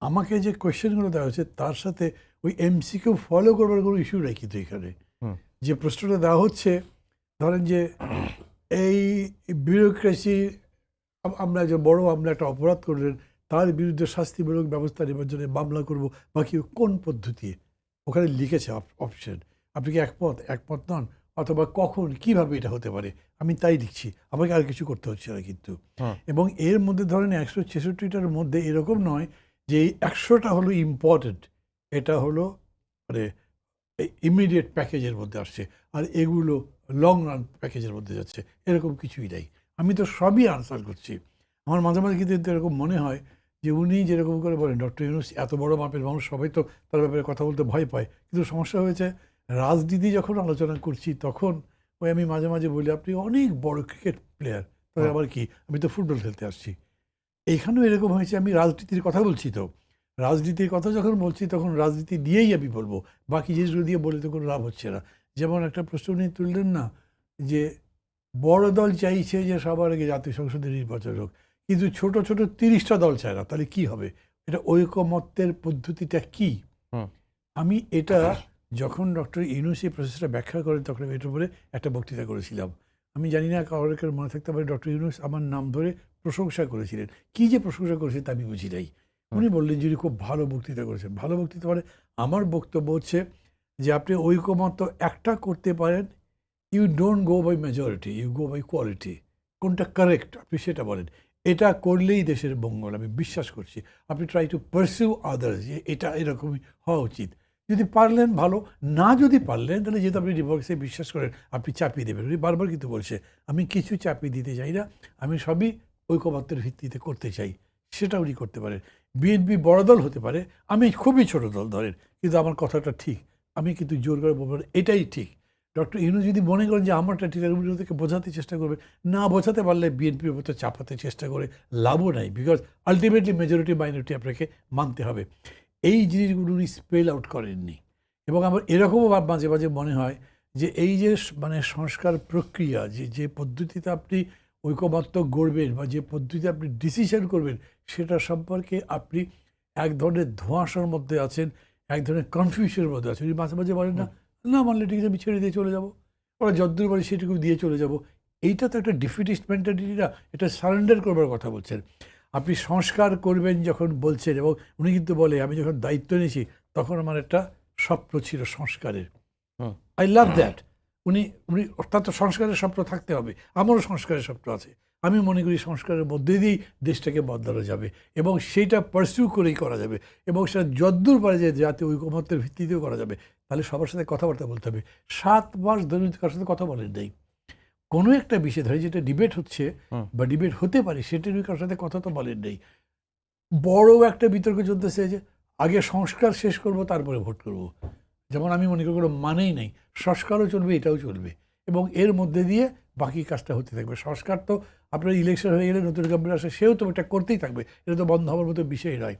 আমাকে যে কোয়েশ্চেনগুলো দেওয়া হচ্ছে তার সাথে ওই এমসিকিউ ফলো করবার কোনো ইস্যু নাই কিন্তু এখানে। যে প্রশ্নটা দেওয়া হচ্ছে, ধরেন যে এই বিউরোক্রেসি আমরা একজন বড় আমরা একটা অপরাধ করলেন, তার বিরুদ্ধে শাস্তিমূলক ব্যবস্থা নেবার জন্য মামলা করব বা কি কোন পদ্ধতি, ওখানে লিখেছে অপশন। আপনি কি একমত নন, অথবা কখন কিভাবে এটা হতে পারে, আমি তাই লিখছি, আমাকে আর কিছু করতে হচ্ছে না কিন্তু। এবং এর মধ্যে ধরেন 166টার মধ্যে এরকম নয় যে এই 100টা হলো ইম্পর্টেন্ট, এটা হলো মানে ইমিডিয়েট প্যাকেজের মধ্যে আসছে, আর এগুলো লং রান প্যাকেজের মধ্যে যাচ্ছে, এরকম কিছুই নাই। আমি তো সবই আনসার করছি। আমার মাঝে মাঝে কিন্তু এরকম মনে হয় যে উনি যেরকম করে বলেন ডক্টর ইউনূস এত বড় মাপের মানুষ, সবাই তো তার ব্যাপারে কথা বলতে ভয় পায়, কিন্তু সমস্যা হয়েছে রাজনীতি যখন আলোচনা করছি তখন ওই আমি মাঝে মাঝে বলি আপনি অনেক বড় ক্রিকেট প্লেয়ার, তবে আবার কি, আমি তো ফুটবল খেলতে আসছি। এইখানেও এরকম হয়েছে, আমি রাজনীতির কথা বলছি, তো রাজনীতির কথা যখন বলছি তখন রাজনীতি দিয়েই আমি বলবো, বাকি জিনিসগুলো দিয়ে বলে তো কোনো লাভ হচ্ছে না। যেমন একটা প্রশ্ন উনি তুললেন না, যে বড় দল চাইছে যে সবার আগে জাতীয় সংসদে নির্বাচন হোক, কিন্তু ছোট ছোট 30টা দল চায় না, তাহলে কি হবে? এটা ঐকমত্যের পদ্ধতিটা কি? আমি এটা যখন ডক্টর ইউনূস এই প্রসেসটা ব্যাখ্যা করেন তখন আমি এটার উপরে একটা বক্তৃতা করেছিলাম। আমি জানি না কারোর মনে থাকতে পারে, ডক্টর ইউনূস আমার নাম ধরে প্রশংসা করেছিলেন। কি যে প্রশংসা করেছেন তা আমি বুঝি নাই। উনি বললেন যে উনি খুব ভালো বক্তৃতা করেছেন। ভালো বক্তৃতা মানে আমার বক্তব্য হচ্ছে যে আপনি ঐকমত্য একটা করতে পারেন, you don't go by majority, you go by quality. কোনটা কারেক্ট আপনি সেটা বলেন। এটা করলেই দেশের মঙ্গল, আমি বিশ্বাস করছি। আপনি ট্রাই টু পারসিউ আদার্স, যে এটা এরকমই হওয়া উচিত। যদি পারলেন ভালো, না যদি পারলেন তাহলে যেহেতু আপনি ডিভোর্সে বিশ্বাস করেন আপনি চাপিয়ে দেবেন। উনি বারবার কিন্তু বলছে আমি কিছু চাপিয়ে দিতে চাই না, আমি সবই ঐকমত্যের ভিত্তিতে করতে চাই, সেটা উনি করতে পারেন। বিএনপি বড় দল হতে পারে, আমি খুবই ছোট দল ধরেন, কিন্তু আমার কথাটা ঠিক, আমি কিন্তু জোর করে বলবো না এটাই ঠিক। ডক্টর ইউনূস যদি মনে করেন যে আমারটা ঠিক, উনি ওদেরকে বোঝাতে চেষ্টা করবে, না বোঝাতে পারলে বিএনপির উপর চাপাতে চেষ্টা করে লাভও নাই, বিকজ আলটিমেটলি মেজরিটি মাইনরিটি আপনাকে মানতে হবে। এই জিনিসগুলো উনি স্পেল আউট করেননি। এবং আমার এরকমও মাঝে মাঝে মনে হয় যে এই যে মানে সংস্কার প্রক্রিয়া, যে পদ্ধতিতে আপনি ঐকমত্য গড়বেন বা যে পদ্ধতিতে আপনি ডিসিশন করবেন, সেটা সম্পর্কে আপনি এক ধরনের ধোঁয়াশার মধ্যে আছেন, এক ধরনের কনফিউশনের মধ্যে আছেন। উনি মাঝে মাঝে বলেন না মানলে ঠিক আছে আমি ছেড়ে দিয়ে চলে যাবো, ওরা যতদূর বলে সেটুকু দিয়ে চলে যাব। এইটা তো একটা ডিফিটিস্ট মেন্টালিটি না, এটা সারেন্ডার করবার কথা বলছেন। আপনি সংস্কার করবেন যখন বলছেন, এবং উনি কিন্তু বলে আমি যখন দায়িত্ব নিয়েছি তখন আমার একটা স্বপ্ন ছিল সংস্কারের, আই লাভ দ্যাট। উনি উনি অর্থাৎ সংস্কারের স্বপ্ন থাকতে হবে, আমারও সংস্কারের স্বপ্ন আছে। আমি মনে করি সংস্কারের মধ্যে দিয়েই দেশটাকে বদলানো যাবে, এবং সেইটা পারসিউ করেই করা যাবে, এবং সেটা যদ্দূর পারে যে জাতীয় ঐকমত্যের ভিত্তিতেও করা যাবে। তাহলে সবার সাথে কথাবার্তা বলতে হবে। 7 মাস ধরে কারোর সাথে কথা বলেন নাই, কোনো একটা বিষয় ধরে যেটা ডিবেট হচ্ছে বা ডিবেট হতে পারে সেটা নিয়ে কারোর সাথে কথা তো বলেন নেই। বড় একটা বিতর্ক চলতেছে যে আগে সংস্কার শেষ করব তারপরে ভোট করব, যেমন আমি মনে করি কোনো মানেই নেই। সংস্কারও চলবে, এটাও চলবে, এবং এর মধ্যে দিয়ে বাকি কাজটা হতে থাকবে। সংস্কার তো আপনার ইলেকশন হয়ে গেলে নতুন গভর্নমেন্ট আসে, সেও তো এটা করতেই থাকবে, এটা তো বন্ধ হওয়ার মতো বিষয় নয়।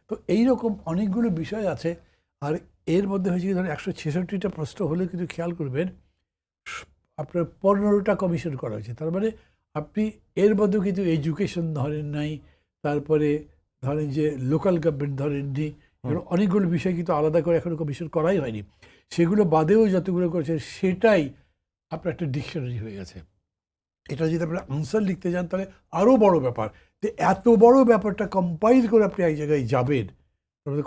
তো এইরকম অনেকগুলো বিষয় আছে। আর এর মধ্যে হয়েছে কি, ধরেন 166টা প্রশ্ন হলে কিন্তু খেয়াল করবেন আপনার 15টা কমিশন করা হয়েছে। তার মানে আপনি এর মধ্যেও কিন্তু এডুকেশন ধরেন নাই, তারপরে ধরেন যে লোকাল গভর্নমেন্ট ধরেননি, অনেকগুলো বিষয় কিন্তু আলাদা করে এখনো কমিশন করাই হয়নি। সেগুলো বাদেও যতগুলো করেছে সেটাই আপনার একটা ডিকশনারি হয়ে গেছে। এটা যদি আপনারা আনসার লিখতে যান তাহলে আরও বড় ব্যাপার। তো এত বড় ব্যাপারটা কম্পাইল করে আপনি এক জায়গায় যাবেন,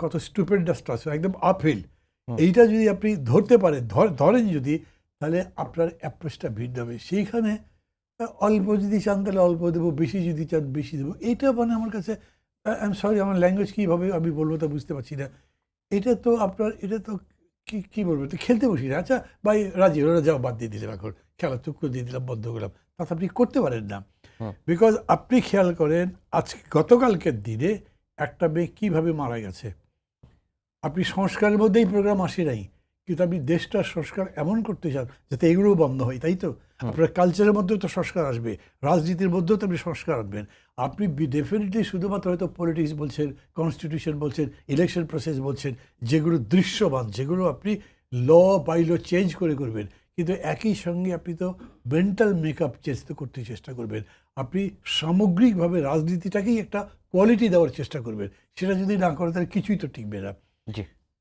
কত স্টুপেন্ডাস আছে, একদম আপহিল। এইটা যদি আপনি ধরতে পারেন, ধরেন যদি, তাহলে আপনার অ্যাপ্রোচটা ভিন্ন হবে। সেইখানে অল্প যদি চান তাহলে অল্প দেবো, বেশি যদি চান বেশি দেবো, এটা মানে আমার কাছে আই এম সরি, আমার ল্যাঙ্গুয়েজ কীভাবে আমি বলবো তা বুঝতে পারছি না। এটা তো আপনার, এটা তো কী বলবো, তো খেলতে বসি না, আচ্ছা ভাই রাজি, ওরা যাও বাদ দিয়ে দিলাম, এখন খেলা চুক্তি দিয়ে দিলাম, বন্ধ করলাম, তাতে আপনি করতে পারেন না। বিকজ আপনি খেয়াল করেন আজকে গতকালকের দিনে একটা মেয়ে কীভাবে মারা গেছে। আপনি সংস্কারের মধ্যেই প্রোগ্রাম আসে নাই, কিন্তু আপনি দেশটার সংস্কার এমন করতে চান যাতে এগুলোও বন্ধ হয়, তাই তো? আপনার কালচারের মধ্যেও তো সংস্কার আসবে, রাজনীতির মধ্যেও তো আপনি সংস্কার আনবেন। আপনি ডেফিনেটলি শুধুমাত্র হয়তো পলিটিক্স বলছেন, কনস্টিটিউশন বলছেন, ইলেকশন প্রসেস বলছেন, যেগুলো দৃশ্যমান, যেগুলো আপনি ল বাই ল চেঞ্জ করে করবেন, কিন্তু একই সঙ্গে আপনি তো মেন্টাল মেকআপ চেঞ্জ করতে চেষ্টা করবেন। আপনি সামগ্রিকভাবে রাজনীতিটাকেই একটা কোয়ালিটি দেওয়ার চেষ্টা করবেন। সেটা যদি না করেন তাহলে কিছুই তো টিকবে না।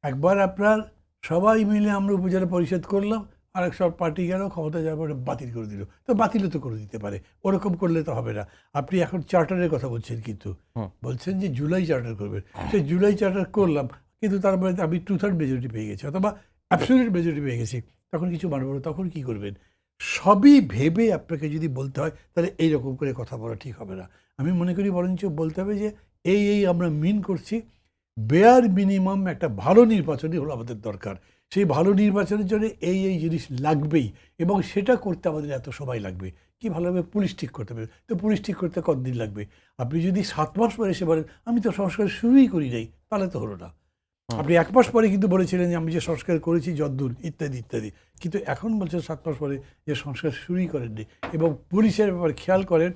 একবার আপনার সবাই মিলে আমরা উপজেলা পরিষদ করলাম, আরেক সব পার্টি গেল, ক্ষমতা যাওয়ার পরে বাতিল করে দিল। তো বাতিলও তো করে দিতে পারে, ওরকম করলে তো হবে না। আপনি এখন চার্টারের কথা বলছেন, কিন্তু বলছেন যে জুলাই চার্টার করবেন। সেই জুলাই চার্টার করলাম, কিন্তু তার মধ্যে আমি 2/3 মেজরিটি পেয়ে গেছি অথবা অ্যাবসলিউট মেজরিটি পেয়ে গেছি, তখন কিছু মানব না, তখন কি করবেন? সবই ভেবে আপনাকে যদি বলতে হয়, তাহলে এইরকম করে কথা বলা ঠিক হবে না। আমি মনে করি বরঞ্চ বলতে হবে যে এই আমরা মিন করছি, বেয়ার মিনিমাম একটা ভালো নির্বাচনই হলো আমাদের দরকার। সেই ভালো নির্বাচনের জন্য এই জিনিস লাগবেই, এবং সেটা করতে আমাদের এত সময় লাগবে। কি ভালোভাবে পুলিশ ঠিক করতে হবে, তো পুলিশ ঠিক করতে কতদিন লাগবে? আপনি যদি 7 মাস পরে এসে বলেন আমি তো সংস্কার শুরুই করি নাই, তাহলে তো হলো না। আপনি 1 মাস পরে কিন্তু বলেছিলেন যে আমি যে সংস্কার করেছি যদ্দূর ইত্যাদি ইত্যাদি, কিন্তু এখন বলছেন 7 মাস পরে যে সংস্কার শুরুই করেননি। এবং পুলিশের ব্যাপারে খেয়াল করেন,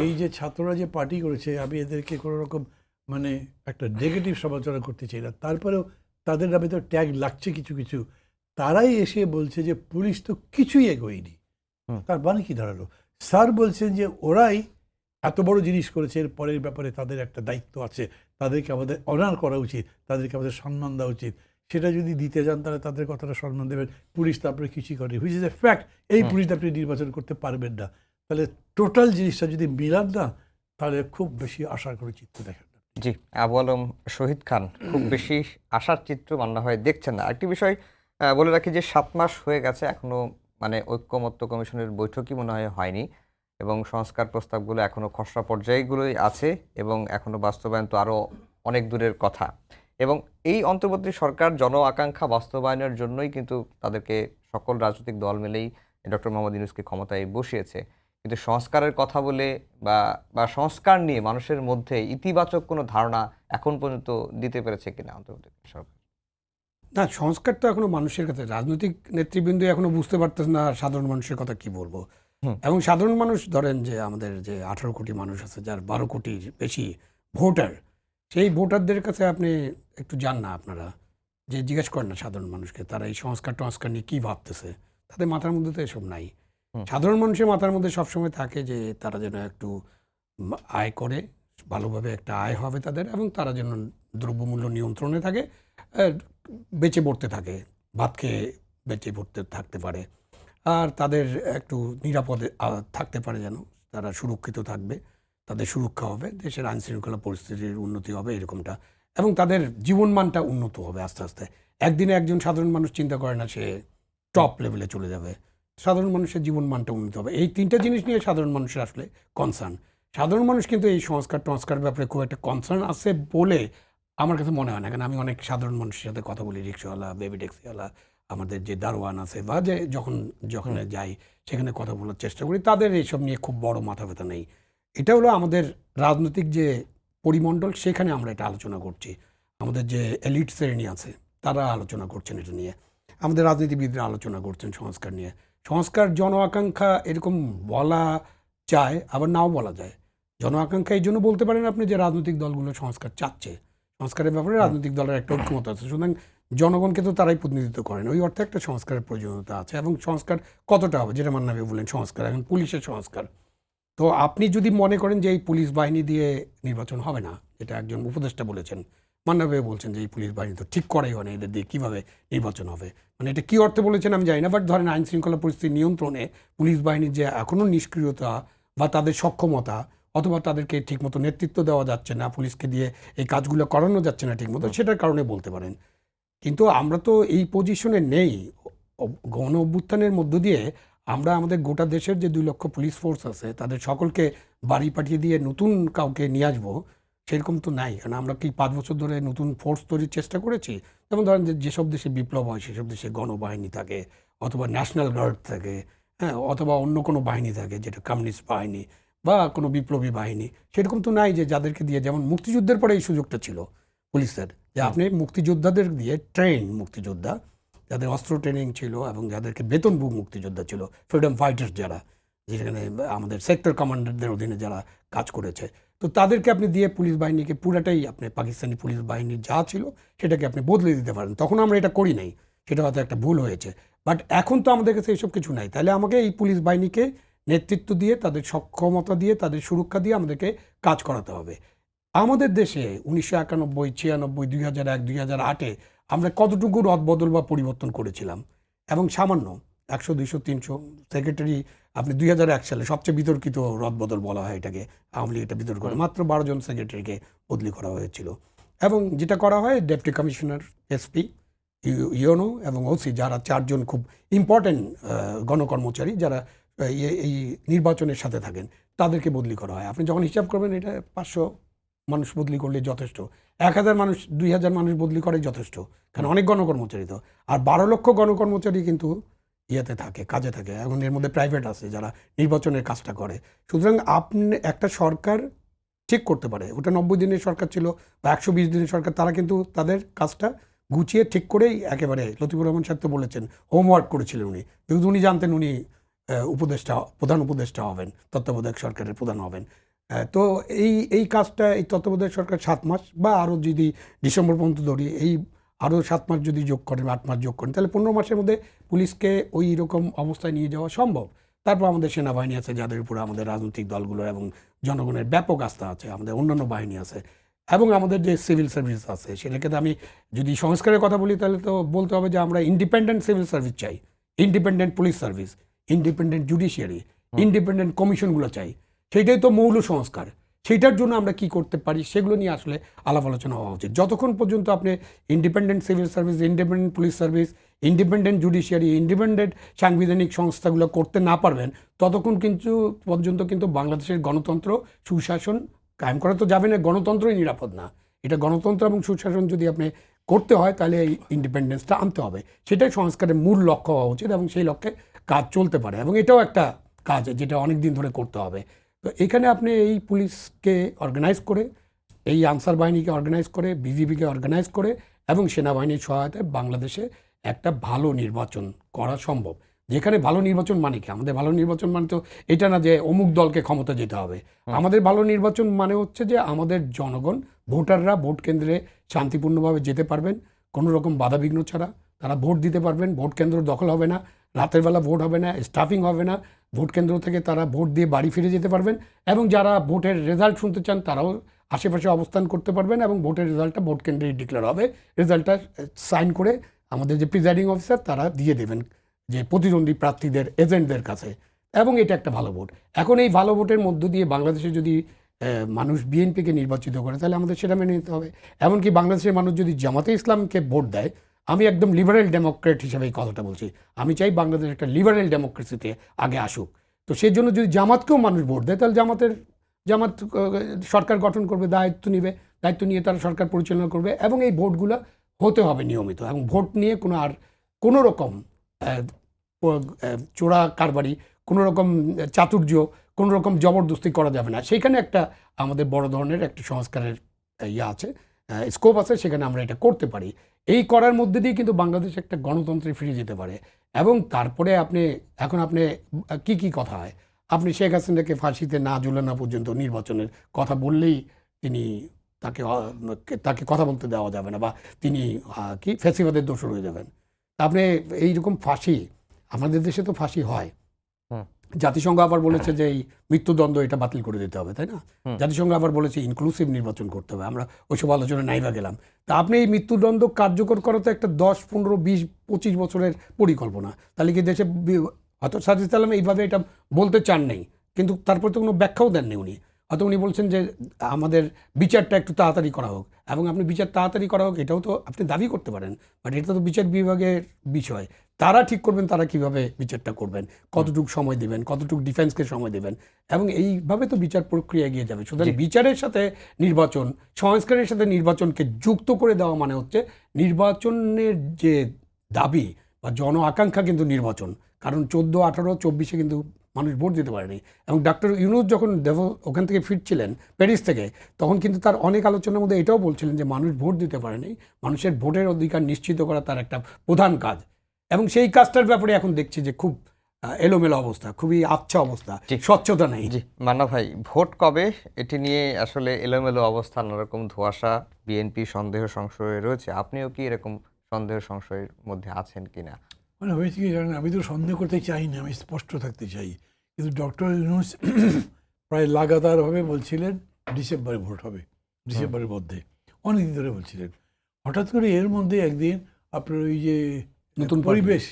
এই যে ছাত্ররা যে পার্টি করেছে, আমি এদেরকে কোনো রকম মানে একটা নেগেটিভ সমালোচনা করতে চাই না, তারপরেও তাদের নামে তো ট্যাগ লাগছে কিছু কিছু। তারাই এসে বলছে যে পুলিশ তো কিছুই এগোয়নি। তার মানে কি দাঁড়ালো? স্যার বলছেন যে ওরাই এত বড় জিনিস করেছে, এর পরের ব্যাপারে তাদের একটা দায়িত্ব আছে, তাদেরকে আমাদের অনার করা উচিত, তাদেরকে আমাদের সম্মান দেওয়া উচিত। সেটা যদি দিতে যান তাহলে তাদের কথাটা সম্মান দেবেন, পুলিশ তারপরে কিছুই করেনি, হুইচ ইজ এ ফ্যাক্ট। এই পুলিশ আপনি নির্বাচন করতে পারবেন না। তাহলে টোটাল জিনিসটা যদি মিলান না, তাহলে খুব বেশি আশার করে চিত্র দেখেন না। জি, আবু আলম শহীদ খান খুব বেশি আশার চিত্র মান্না হয় দেখছেন না। আরেকটি বিষয় বলে রাখি যে 7 মাস হয়ে গেছে, এখনো মানে ঐক্যমত্য কমিশনের বৈঠকই মনে হয় হয়নি, এবং সংস্কার প্রস্তাবগুলো এখনো খসড়া পর্যায়গুলোই আছে, এবং এখনো বাস্তবায়ন তো আরও অনেক দূরের কথা। এবং এই অন্তর্বর্তী সরকার জন আকাঙ্ক্ষা বাস্তবায়নের জন্যই কিন্তু তাদেরকে সকল রাজনৈতিক দল মিলেই ডক্টর মোহাম্মদ ইউনূসকে ক্ষমতায় বসিয়েছে। কিন্তু সংস্কারের কথা বলে বা সংস্কার নিয়ে মানুষের মধ্যে ইতিবাচক কোনো ধারণা এখন পর্যন্ত দিতে পেরেছে কিনা অন্তর্বর্তী সরকার? না, সংস্কার তো এখনো মানুষের কাছে, রাজনৈতিক নেতৃবৃন্দ এখনো বুঝতে পারতেছে না সাধারণ মানুষের কথা কি বলবো। এবং সাধারণ মানুষ ধরেন যে আমাদের যে 18 কোটি মানুষ আছে, যার 12 কোটির বেশি ভোটার, সেই ভোটারদের কাছে আপনি একটু যান না, আপনারা যে জিজ্ঞেস করেন না সাধারণ মানুষকে তারা এই সংস্কার টংস্কার নিয়ে কী ভাবতেছে, তাদের মাথার মধ্যে তো এসব নাই। সাধারণ মানুষের মাথার মধ্যে সবসময় থাকে যে তারা যেন একটু আয় করে, ভালোভাবে একটা আয় হবে তাদের, এবং তারা যেন দ্রব্যমূল্য নিয়ন্ত্রণে থাকে, বেঁচে পড়তে থাকে, ভাত খেয়ে বেঁচে পড়তে থাকতে পারে, আর তাদের একটু নিরাপদে থাকতে পারে, যেন তারা সুরক্ষিত থাকবে, তাদের সুরক্ষা হবে, দেশের আইনশৃঙ্খলা পরিস্থিতির উন্নতি হবে এরকমটা, এবং তাদের জীবনমানটা উন্নত হবে আস্তে আস্তে। একদিনে একজন সাধারণ মানুষ চিন্তা করে না সে টপ লেভেলে চলে যাবে, সাধারণ মানুষের জীবনমানটা উন্নত হবে। এই তিনটা জিনিস নিয়ে সাধারণ মানুষের আসলে কনসার্ন। সাধারণ মানুষ কিন্তু এই সংস্কার টংস্কার ব্যাপারে খুব একটা কনসার্ন আছে বলে আমার কাছে মনে হয় না। কারণ আমি অনেক সাধারণ মানুষের সাথে কথা বলি, রিক্সাওয়ালা, বেবি ট্যাক্সিওয়ালা, আমাদের যে দারোয়ান আছে, বা যে যখন যাই সেখানে কথা বলার চেষ্টা করি, তাদের এইসব নিয়ে খুব বড় মাথা ব্যথা নেই। এটা হলো আমাদের রাজনৈতিক যে পরিমণ্ডল, সেখানে আমরা এটা আলোচনা করছি। আমাদের যে এলিট শ্রেণী আছে তারা আলোচনা করছেন এটা নিয়ে, আমাদের রাজনীতিবিদরা আলোচনা করছেন সংস্কার নিয়ে। সংস্কার জন আকাঙ্ক্ষা এরকম বলা যায়, আবার নাও বলা যায়। জন আকাঙ্ক্ষা এই জন্য বলতে পারেন আপনি যে রাজনৈতিক দলগুলো সংস্কার চাচ্ছে, সংস্কারের ব্যাপারে রাজনৈতিক দলের একটা ঐক্যমত আছে, সুতরাং জনগণকে তো তারাই প্রতিনিধিত্ব করেন, ওই অর্থে একটা সংস্কারের প্রয়োজনীয়তা আছে। এবং সংস্কার কতটা হবে, যেটা মান্না ভাই বললেন সংস্কার, এখন পুলিশের সংস্কার। তো আপনি যদি মনে করেন যে এই পুলিশ বাহিনী দিয়ে নির্বাচন হবে না, যেটা একজন উপদেষ্টা বলেছেন, মান্না ভাই বলছেন যে এই পুলিশ বাহিনী তো ঠিক করাই হয় না, এদের দিয়ে কীভাবে নির্বাচন হবে, মানে এটা কী অর্থে বলেছেন আমি জানি না। বাট ধরেন আইন শৃঙ্খলা পরিস্থিতি নিয়ন্ত্রণে পুলিশ বাহিনীর যে এখনও নিষ্ক্রিয়তা বা তাদের সক্ষমতা, অথবা তাদেরকে ঠিকমতো নেতৃত্ব দেওয়া যাচ্ছে না, পুলিশকে দিয়ে এই কাজগুলো করানো যাচ্ছে না ঠিকমতো, সেটার কারণে বলতে পারেন। কিন্তু আমরা তো এই পজিশনে নেই। গণ অভ্যুত্থানের মধ্য দিয়ে আমরা আমাদের গোটা দেশের যে 2 লক্ষ পুলিশ ফোর্স আছে তাদের সকলকে বাড়ি পাঠিয়ে দিয়ে নতুন কাউকে নিয়ে আসবো, সেরকম তো নাই। কারণ আমরা কি 5 বছর ধরে নতুন ফোর্স তৈরির চেষ্টা করেছি? যেমন ধরেন যেসব দেশে বিপ্লব হয় সেসব দেশে গণবাহিনী থাকে, অথবা ন্যাশনাল গার্ড থাকে, হ্যাঁ, অথবা অন্য কোনো বাহিনী থাকে যেটা কমিউনিস্ট বাহিনী বা কোনো বিপ্লবী বাহিনী। সেরকম তো নাই যে যাদেরকে দিয়ে, যেমন মুক্তিযুদ্ধের পরে এই সুযোগটা ছিল পুলিশের, যে আপনি মুক্তিযোদ্ধাদের দিয়ে ট্রেন মুক্তিযোদ্ধা, যাদের অস্ত্র ট্রেনিং ছিল এবং যাদেরকে বেতনভোগ মুক্তিযোদ্ধা ছিল, ফ্রিডম ফাইটার্স যারা, যেখানে আমাদের সেক্টর কমান্ডারদের অধীনে যারা কাজ করেছে, তো তাদেরকে আপনি দিয়ে পুলিশ বাহিনীকে পুরাটাই আপনি পাকিস্তানি পুলিশ বাহিনীর যা ছিল সেটাকে আপনি বদলে দিতে পারেন। তখন আমরা এটা করি নাই, সেটা হয়তো একটা ভুল হয়েছে। বাট এখন তো আমাদের কাছে এইসব কিছু নাই। তাহলে আমাকে এই পুলিশ বাহিনীকে নেতৃত্ব দিয়ে, তাদের সক্ষমতা দিয়ে, তাদের সুরক্ষা দিয়ে আমাদেরকে কাজ করাতে হবে। আমাদের দেশে 1991, 96, 2001, 2008-এ আমরা কতটুকু রদবদল বা পরিবর্তন করেছিলাম? এবং সামান্য 100, 200, 300 সেক্রেটারি, আপনি 2001 সালে সবচেয়ে বিতর্কিত রদবদল বলা হয় এটাকে, আওয়ামী লীগ এটা বিতর্ক করে, মাত্র 12 জন সেক্রেটারিকে বদলি করা হয়েছিল। এবং যেটা করা হয়, ডেপুটি কমিশনার, এসপি, ইউনো এবং ওসি, যারা 4 জন খুব ইম্পর্টেন্ট গণকর্মচারী যারা এই নির্বাচনের সাথে থাকেন, তাদেরকে বদলি করা হয়। আপনি যখন হিসাব করবেন, এটা 500 মানুষ বদলি করলে যথেষ্ট, 1000 মানুষ, 2000 মানুষ বদলি করে যথেষ্ট, কারণ অনেক গণকর্মচারী তো। আর 12 লক্ষ গণকর্মচারী কিন্তু ইয়েতে থাকে, কাজে থাকে, এবং এর মধ্যে প্রাইভেট আছে যারা নির্বাচনের কাজটা করে। সুতরাং আপনি একটা সরকার চেক করতে পারে, ওটা 90 দিনের সরকার ছিল বা 120 দিনের সরকার, তারা কিন্তু তাদের কাজটা গুছিয়ে ঠিক করেই একেবারে, লতিফুর রহমান সাহেব তো বলেছেন হোমওয়ার্ক করেছিলেন উনি, যেহেতু উনি জানতেন উনি প্রধান উপদেষ্টা হবেন, তত্ত্বাবধায়ক সরকারের প্রধান হবেন। তো এই কাজটা, এই তত্ত্বাবধায়ক সরকার 7 মাস বা আরও যদি ডিসেম্বর পর্যন্ত ধরি, এই আরও 7 মাস যদি যোগ করেন, 8 মাস যোগ করেন, তাহলে 15 মাসের মধ্যে পুলিশকে ওই রকম অবস্থায় নিয়ে যাওয়া সম্ভব। তারপর আমাদের সেনাবাহিনী আছে, যাদের উপরে আমাদের রাজনৈতিক দলগুলোর এবং জনগণের ব্যাপক আস্থা আছে, আমাদের অন্যান্য বাহিনী আছে, এবং আমাদের যে সিভিল সার্ভিস আছে, সেটাকে তো আমি যদি সংস্কারের কথা বলি, তাহলে তো বলতে হবে যে আমরা ইন্ডিপেন্ডেন্ট সিভিল সার্ভিস চাই, independent police service, independent judiciary, independent কমিশনগুলো চাই। সেটাই তো মৌল সংস্কার। সেইটার জন্য আমরা কি করতে পারি, সেগুলো নিয়ে আসলে আলাপ আলোচনা হওয়া উচিত। যতক্ষণ পর্যন্ত আপনি independent civil service, independent police service, independent judiciary, independent সাংবিধানিক সংস্থাগুলো করতে না পারবেন, ততক্ষণ পর্যন্ত কিন্তু বাংলাদেশের গণতন্ত্র, সুশাসন কায়েম করা তো যাবে না, গণতন্ত্রই নিরাপদ না। এটা গণতন্ত্র এবং সুশাসন যদি আপনি করতে হয়, তাহলে এই ইন্ডিপেন্ডেন্সটা আনতে হবে। সেটাই সংস্কারের মূল লক্ষ্য হওয়া উচিত, এবং সেই লক্ষ্যে কাজ চলতে পারে, এবং এটাও একটা কাজ যেটা অনেক দিন ধরে করতে হবে। তো এখানে আপনি এই পুলিশকে অর্গানাইজ করে, এই আনসার বাহিনীকে অর্গানাইজ করে, বিজিবিকে অর্গানাইজ করে, এবং সেনাবাহিনীর সহায়তায় বাংলাদেশে একটা ভালো নির্বাচন করা সম্ভব। যেখানে ভালো নির্বাচন মানে কি, আমাদের ভালো নির্বাচন মানে তো এটা না যে অমুক দলকে ক্ষমতা যেতে হবে। আমাদের ভালো নির্বাচন মানে হচ্ছে যে আমাদের জনগণ, ভোটাররা ভোট কেন্দ্রে শান্তিপূর্ণভাবে যেতে পারবেন, কোনো রকম বাধাবিঘ্ন ছাড়া তারা ভোট দিতে পারবেন, ভোট কেন্দ্র দখল হবে না, রাতের বেলা ভোট হবে না, স্টাফিং হবে না, ভোট কেন্দ্র থেকে তারা ভোট দিয়ে বাড়ি ফিরে যেতে পারবেন, এবং যারা ভোটের রেজাল্ট শুনতে চান তারাও আশেপাশে অবস্থান করতে পারবেন, এবং ভোটের রেজাল্টটা ভোট কেন্দ্রেই ডিক্লেয়ার হবে। রেজাল্টটা সাইন করে আমাদের যে প্রিজাইডিং অফিসার তারা দিয়ে দেবেন যে প্রতিদ্বন্দ্বী প্রার্থীদের এজেন্টদের কাছে, এবং এটা একটা ভালো ভোট। এখন এই ভালো ভোটের মধ্য দিয়ে বাংলাদেশে যদি মানুষ বিএনপিকে নির্বাচিত করে, তাহলে আমাদের সেটা মেনে নিতে হবে। এমনকি বাংলাদেশের মানুষ যদি জামাতে ইসলামকে ভোট দেয়, আমি একদম লিবারেল ডেমোক্রেট হিসেবে এই কথাটা বলছি, আমি চাই বাংলাদেশ একটা লিবারেল ডেমোক্রেসিতে আগে আসুক। তো সেই জন্য যদি জামাতকেও মানুষ ভোট দেয়, তাহলে জামাত সরকার গঠন করবে, দায়িত্ব নিয়ে তারা সরকার পরিচালনা করবে, এবং এই ভোটগুলো হতে হবে নিয়মিত, এবং ভোট নিয়ে কোনো রকম চোরা কারবারি, কোনো রকম চাতুর্য, কোনো রকম জবরদস্তি করা যাবে না। সেইখানে একটা আমাদের বড় ধরনের একটা সংস্কারের আছে, স্কোপ আছে, সেখানে আমরা এটা করতে পারি। এই করার মধ্যে দিয়ে কিন্তু বাংলাদেশ একটা গণতন্ত্রে ফিরে যেতে পারে। এবং তারপরে আপনি কি কথা হয়, আপনি শেখ হাসিনাকে ফাঁসিতে না ঝুলানো পর্যন্ত নির্বাচনের কথা বললেই তাকে কথা বলতে দেওয়া যাবে না, বা তিনি ফ্যাসিবাদের দোষর হয়ে যাবেন। আপনি এইরকম ফাঁসি, আমাদের দেশে তো ফাঁসি হয়, জাতিসংঘ আবার বলেছে যে এই মৃত্যুদণ্ড এটা বাতিল করে দিতে হবে, তাই না? জাতিসংঘ আবার বলেছে ইনক্লুসিভ নির্বাচন করতে হবে, আমরা ওইসব আলোচনা নাইবা গেলাম। তা আপনি এই মৃত্যুদণ্ড কার্যকর করা তো একটা 10, 15, 20, 25 বছরের পরিকল্পনা। তাহলে কি দেশে হয়তো সাজিদ সালাম এইভাবে এটা বলতে চান নাই, কিন্তু তারপর তো কোনো ব্যাখ্যাও দেননি উনি। হয়তো উনি বলছেন যে আমাদের বিচারটা একটু তাড়াতাড়ি করা হোক, এবং আপনি বিচার তাড়াতাড়ি করা হোক এটাও তো আপনি দাবি করতে পারেন, বাট এটা তো বিচার বিভাগের বিষয়। তারা ঠিক করবেন তারা কিভাবে বিচারটা করবেন, কতটুকু সময় দেবেন, কতটুকু ডিফেন্সকে সময় দেবেন, এবং এইভাবে তো বিচার প্রক্রিয়া এগিয়ে যাবে। সুতরাং বিচারের সাথে নির্বাচন, সংস্কারের সাথে নির্বাচনকে যুক্ত করে দেওয়া মানে হচ্ছে নির্বাচনের যে দাবি বা জন আকাঙ্ক্ষা কিন্তু নির্বাচন। কারণ 14, 18, 24 কিন্তু মানুষ ভোট দিতে পারেনি, এবং ডক্টর ইউনূস যখন ওখান থেকে ফিরছিলেন প্যারিস থেকে, তখন কিন্তু তার অনেক আলোচনার মধ্যে এটাও বলছিলেন যে মানুষ ভোট দিতে পারেনি, মানুষের ভোটের অধিকার নিশ্চিত করা তার একটা প্রধান কাজ। এবং সেই কাজটার ব্যাপারে এখন দেখছি যে খুব এলোমেলো অবস্থা, খুবই আচ্ছা অবস্থা, স্বচ্ছতা নেই। জি মান্না ভাই, ভোট কবে এটি নিয়ে আসলে এলোমেলো অবস্থা, নানারকম ধোঁয়াশা, বিএনপি সন্দেহ সংশয়ে রয়েছে। আপনিও কি এরকম সন্দেহ সংশয়ের মধ্যে আছেন কিনা? মানে হয়েছে কি জানেন, আমি তো সন্দেহ করতে চাই না, আমি স্পষ্ট থাকতে চাই। কিন্তু ডক্টর ইউনূস প্রায় লাগাতারভাবে বলছিলেন ডিসেম্বরে ভোট হবে, ডিসেম্বরের মধ্যে অনেকদিন ধরে বলছিলেন। হঠাৎ করে এর মধ্যে একদিন আপনার ওই যে নতুন পরিবেশ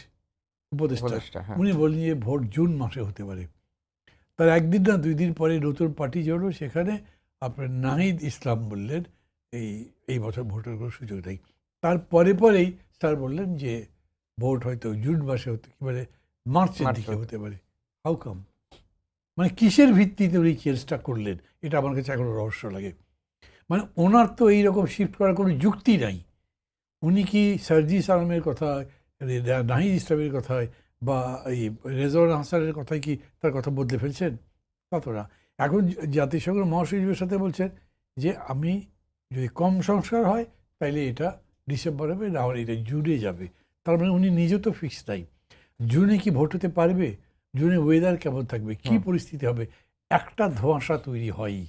উপদেষ্টা, হ্যাঁ। উনি বললেন যে ভোট জুন মাসে হতে পারে। তার একদিন না 2 দিন পরে নতুন পার্টি জড়ো, সেখানে আপনার নাহিদ ইসলাম বললেন এই বছর ভোটের কোনো সুযোগ নেই। তার পরেই স্যার বললেন যে ভোট হয়তো জুন মাসে হতে পারে, মার্চের দিকে হতে পারে। How come? মানে কিসের ভিত্তিতে উনি চেঞ্জটা করলেন, এটা আমার কাছে এখনো রহস্য লাগে। মানে ওনার তো এইরকম শিফট করার কোনো যুক্তি নাই। উনি কি সার্জিস আলমের কথায়, নাহিদ ইসলামের কথায় বা এই রেজওয়ান হাসানের কথায় কি তার কথা বদলে ফেলছেন? তা তো না। এখন জাতিসংঘের মহাসচিবের সাথে বলছেন যে আমি যদি কম সংস্কার হয় তাইলে এটা ডিসেম্বর হবে, না হলে এটা জুনে যাবে। তার মানে উনি নিজে তো ফিক্স নাই। জুনে কি ভোট হতে পারবে? জুনে ওয়েদার কেমন থাকবে, কি পরিস্থিতি হবে, একটা ধোঁয়াশা তৈরি হয়ই।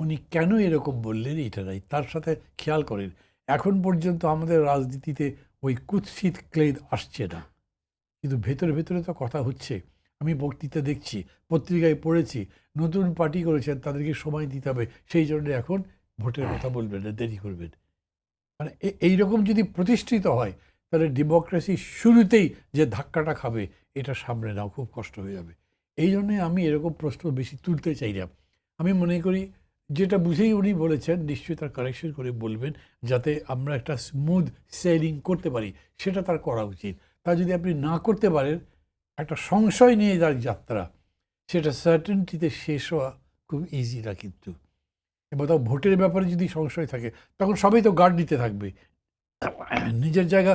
উনি কেন এরকম বললেন এটা নাই। তার সাথে খেয়াল করেন, এখন পর্যন্ত আমাদের রাজনীতিতে ওই কুৎসিত ক্লেদ আসছে না, কিন্তু ভেতরে ভেতরে তো কথা হচ্ছে। আমি বক্তৃতা দেখছি, পত্রিকায় পড়েছি, নতুন পার্টি করেছেন, তাদেরকে সময় দিতে হবে, সেই জন্য এখন ভোটের কথা বলবেন না, দেরি করবেন। মানে এইরকম যদি প্রতিষ্ঠিত হয় তাহলে ডেমোক্রেসি শুরুতেই যে ধাক্কাটা খাবে এটা সামনে নাও খুব কষ্ট হয়ে যাবে। এই জন্যে আমি এরকম প্রশ্ন বেশি তুলতে চাই না। আমি মনে করি যেটা বুঝেই উনি বলেছেন নিশ্চয়ই তার কারেকশন করে বলবেন, যাতে আমরা একটা স্মুথ সেলিং করতে পারি, সেটা তার করা উচিত। তা যদি আপনি না করতে পারেন, একটা সংশয় নিয়ে যার যাত্রা, সেটা সার্টেনটিতে শেষ হওয়া খুব ইজি না। কিন্তু এবং তাও ভোটের ব্যাপারে যদি সংশয় থাকে তখন সবাই তো গার্ড দিতে থাকবে, নিজের জায়গা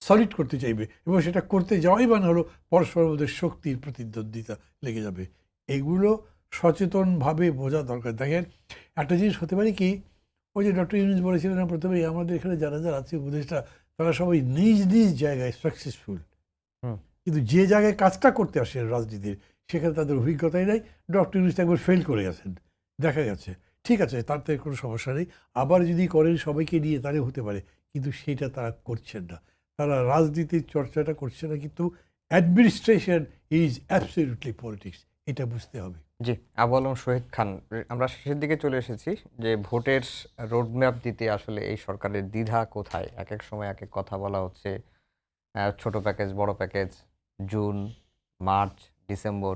সলিড করতে চাইবে, এবং সেটা করতে যাওয়াই বা না হলো পরস্পরের মধ্যে শক্তির প্রতিদ্বন্দ্বিতা লেগে যাবে। এগুলো সচেতনভাবে বোঝা দরকার। দেখেন, একটা জিনিস হতে পারে কি, ওই যে ডক্টর ইউনূস বলেছিলেন প্রথমেই, আমাদের এখানে যারা যারা আছে উপদেষ্টা, তারা সবাই নিজ নিজ জায়গায় সাকসেসফুল, কিন্তু যে জায়গায় কাজটা করতে আসে রাজনীতির, সেখানে তাদের অভিজ্ঞতাই নাই। ডক্টর ইউনূস একবার ফেল করে গেছেন, দেখা গেছে। ঠিক আছে, তার থেকে কোনো সমস্যা নেই, আবার যদি করেন সবাইকে নিয়ে তাহলে হতে পারে, কিন্তু সেটা তারা করছেন না। তারা রাজনীতির চর্চাটা করছে না, কিন্তু অ্যাডমিনিস্ট্রেশন ইজ অ্যাবসলিউটলি পলিটিক্স, এটা বুঝতে হবে। জি, আবু আলম শহীদ খান, আমরা শেষের দিকে চলে এসেছি যে ভোটের রোডম্যাপ দিতে আসলে এই সরকারের দ্বিধা কোথায়? এক এক সময় এক এক কথা বলা হচ্ছে, ছোট প্যাকেজ, বড় প্যাকেজ, জুন, মার্চ, ডিসেম্বর।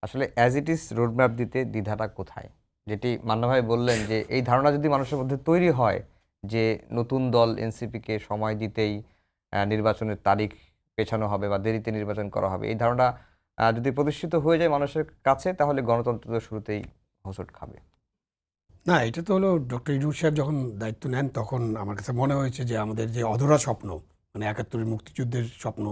আসলে অ্যাজ ইট ইজ রোডম্যাপ দিতে দ্বিধাটা কোথায়? যেটি মান্না ভাই বললেন যে এই ধারণা যদি মানুষের মধ্যে তৈরি হয় যে নতুন দল এনসিপিকে সময় দিতেই নির্বাচনের তারিখ পেছানো হবে বা দেরিতে নির্বাচন করা হবে, এই ধারণা যদি প্রতিষ্ঠিত হয়ে যায় মানুষের কাছে, তাহলে গণতন্ত্র তো শুরুতেই হোঁচট খাবে। না, এটা তো হলো ডক্টর ইউনূস সাহেব যখন দায়িত্ব নেন তখন আমার কাছে মনে হয়েছে যে আমাদের যে অধরা স্বপ্ন, মানে ৭১-এর মুক্তিযুদ্ধের স্বপ্ন,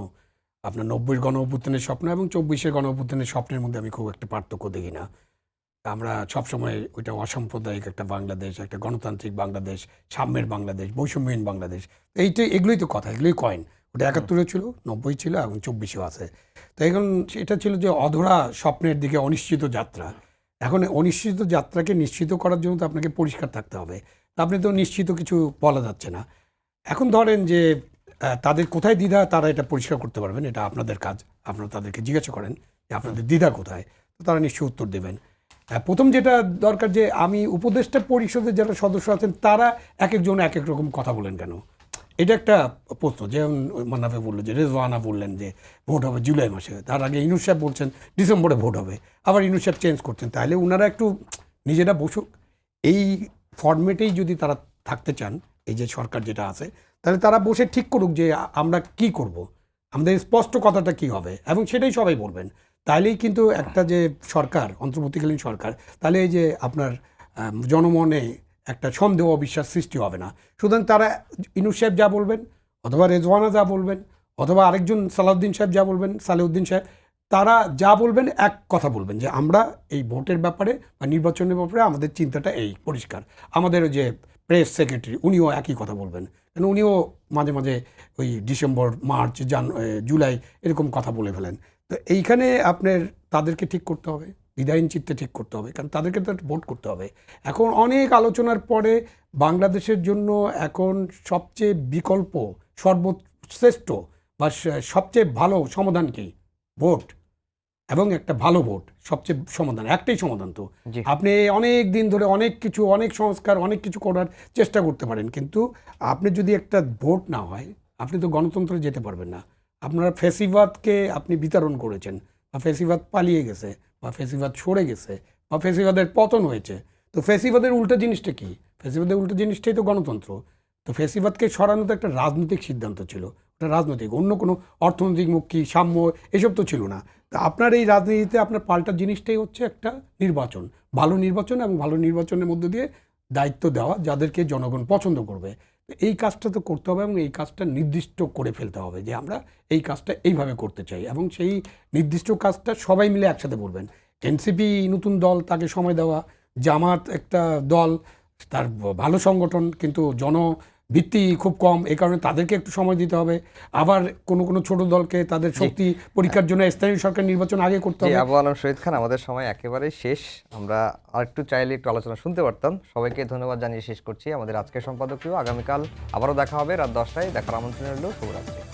আপনার ৯০-এর গণ অভ্যুত্থানের স্বপ্ন এবং ২৪-এর গণ অভ্যুত্থানের স্বপ্নের মধ্যে আমি খুব একটা পার্থক্য দেখি না। আমরা সবসময় ওইটা অসাম্প্রদায়িক একটা বাংলাদেশ, একটা গণতান্ত্রিক বাংলাদেশ, সাম্যের বাংলাদেশ, বৈষম্যহীন বাংলাদেশ, এগুলোই তো কথা, এগুলোই কয়েন। ওটা ৭১-এ ছিল, ৯০ ছিল এবং ২৪-এও আছে। তো এখন এটা ছিল যে অধরা স্বপ্নের দিকে অনিশ্চিত যাত্রা। এখন অনিশ্চিত যাত্রাকে নিশ্চিত করার জন্য তো আপনাকে পরিষ্কার থাকতে হবে। আপনি তো নিশ্চিত কিছু বলা যাচ্ছে না। এখন ধরেন যে তাদের কোথায় দ্বিধা, তারা এটা পরিষ্কার করতে পারবেন, এটা আপনাদের কাজ। আপনারা তাদেরকে জিজ্ঞাসা করেন যে আপনাদের দ্বিধা কোথায়, তো তারা নিশ্চয়ই উত্তর দেবেন। প্রথম যেটা দরকার, যে আমি উপদেষ্টা পরিষদের যারা সদস্য আছেন তারা এক একজন এক এক রকম কথা বলেন কেন, এটা একটা প্রশ্ন। যেমন মান্নাফে বললো যে, রেজওয়ানা বললেন যে ভোট হবে জুলাই মাসে, তার আগে ইউনূস সাহেব বলছেন ডিসেম্বরে ভোট হবে, আবার ইউনূস সাহেব চেঞ্জ করছেন। তাহলে ওনারা একটু নিজেরা বসুক, এই ফরম্যাটেই যদি তারা থাকতে চান, এই যে সরকার যেটা আছে, তাহলে তারা বসে ঠিক করুক যে আমরা কি করব, আমাদের স্পষ্ট কথাটা কি হবে, এবং সেটাই সবাই বলবেন। তাহলেই কিন্তু একটা যে সরকার, অন্তর্বর্তীকালীন সরকার, তাহলে এই যে আপনার জনমনে একটা সন্দেহ অবিশ্বাস সৃষ্টি হবে না। সুতরাং তারা ইউনূস সাহেব যা বলবেন, অথবা রেজওয়ানা যা বলবেন, অথবা আরেকজন সালাউদ্দিন সাহেব যা বলবেন, সালেউদ্দিন সাহেব, তারা যা বলবেন এক কথা বলবেন যে আমরা এই ভোটের ব্যাপারে বা নির্বাচনের ব্যাপারে আমাদের চিন্তাটা এই পরিষ্কার। আমাদের যে প্রেস সেক্রেটারি, উনিও একই কথা বলবেন, কারণ উনিও মাঝে মাঝে ওই ডিসেম্বর, মার্চ, জুলাই এরকম কথা বলে ফেলেন। তো এইখানে আপনার তাদেরকে ঠিক করতে হবে, দ্বিধাহীন চিত্তে ঠিক করতে হবে, কারণ তাদেরকে তো ভোট করতে হবে। এখন অনেক আলোচনার পরে বাংলাদেশের জন্য এখন সবচেয়ে বিকল্প, সর্বশ্রেষ্ঠ বা সবচেয়ে ভালো সমাধান কি? ভোট, এবং একটা ভালো ভোট। সবচেয়ে সমাধান একটাই সমাধান। তো আপনি অনেক দিন ধরে অনেক কিছু, অনেক সংস্কার, অনেক কিছু করার চেষ্টা করতে পারেন, কিন্তু আপনি যদি একটা ভোট না হয়, আপনি তো গণতন্ত্রে যেতে পারবেন না। আপনারা ফেসিবাদকে আপনি বিতরণ করেছেন, বা ফেসিবাদ পালিয়ে গেছে, বা ফেসিবাদ সরে গেছে, বা ফেসিবাদের পতন হয়েছে। তো ফেসিবাদের উল্টো জিনিসটা কি? ফেসিবাদের উল্টো জিনিসটাই তো গণতন্ত্র। তো ফেসিবাদকে সরানো তো একটা রাজনৈতিক সিদ্ধান্ত ছিল, ওটা রাজনৈতিক, অন্য কোনো অর্থনৈতিক মুক্তি, সাম্য এসব তো ছিল না। তো আপনার এই রাজনীতিতে আপনার পাল্টা জিনিসটাই হচ্ছে একটা নির্বাচন, ভালো নির্বাচন, এবং ভালো নির্বাচনের মধ্য দিয়ে দায়িত্ব দেওয়া যাদেরকে জনগণ পছন্দ করবে। তো এই কাজটা তো করতে হবে, এবং এই কাজটা নির্দিষ্ট করে ফেলতে হবে যে আমরা এই কাজটা এইভাবে করতে চাই, এবং সেই নির্দিষ্ট কাজটা সবাই মিলে একসাথে বলবেন। এনসিপি নতুন দল, তাকে সময় দেওয়া, জামাত একটা দল, তার ভালো সংগঠন কিন্তু জনভিত্তি খুব কম, এই কারণে তাদেরকে একটু সময় দিতে হবে। আবার কোনো কোনো ছোট দলকে তাদের শক্তি পরীক্ষার জন্য স্থানীয় সরকার নির্বাচন আগে করতে জি, হবে। আবু আলম শহীদ খান, আমাদের সময় একেবারেই শেষ। আমরা আরেকটু চাইলে একটু আলোচনা শুনতে পারতাম। সবাইকে ধন্যবাদ জানিয়ে শেষ করছি আমাদের আজকের সম্পাদকীয়। আগামীকাল আবারও দেখা হবে রাত 10টায়। দেখার আমন্ত্রণ রইল। শুভরাত্রি।